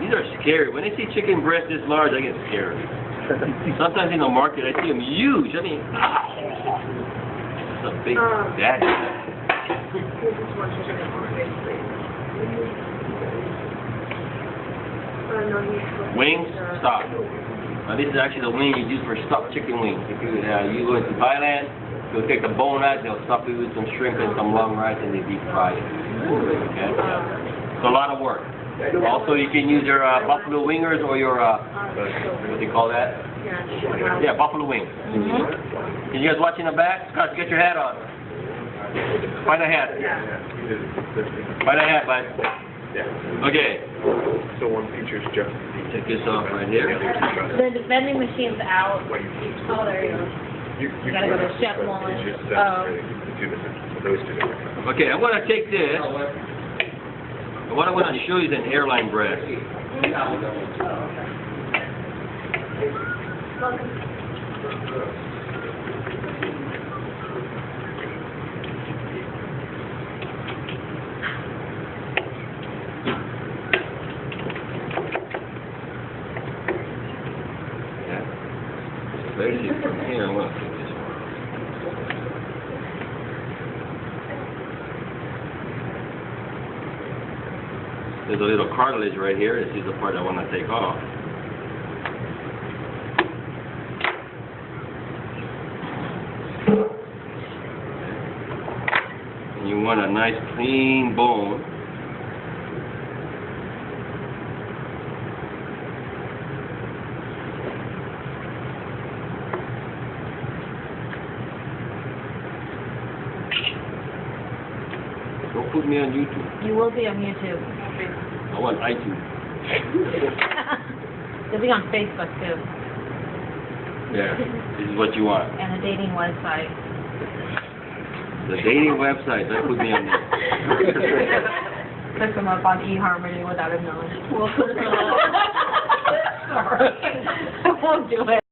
These are scary. When I see chicken breast this large, I get scared. Sometimes in the market, I see them huge. I mean, that's a big daddy. Wings, stop. Now this is actually the wing you use for stuffed chicken wings. If you go into Thailand, they'll take the bone out, they'll stuff it with some shrimp and some long rice, and they deep fry it. Okay? It's a lot of work. Also, you can use your buffalo wingers or your, what do you call that? Yeah, buffalo wings. Can you guys watch in the back? Scott, get your hat on. Find a hat. Find a hat, bud. Okay. So one features just. Take this off right here. The vending machine's out. Oh, there you go. You gotta go to Chef One. Okay, I'm gonna take this. What I want to show you is an airline breast. Basically from here, I want to take this one. There's a little cartilage right here. This is the part I want to take off. And you want a nice clean bone. Don't put me on YouTube. You will be on YouTube. I want iTunes. You'll be on Facebook too. Yeah, this is what you want. And a dating website. The dating website, that put me on there. Put them up on eHarmony without him knowing. Sorry. I won't do it.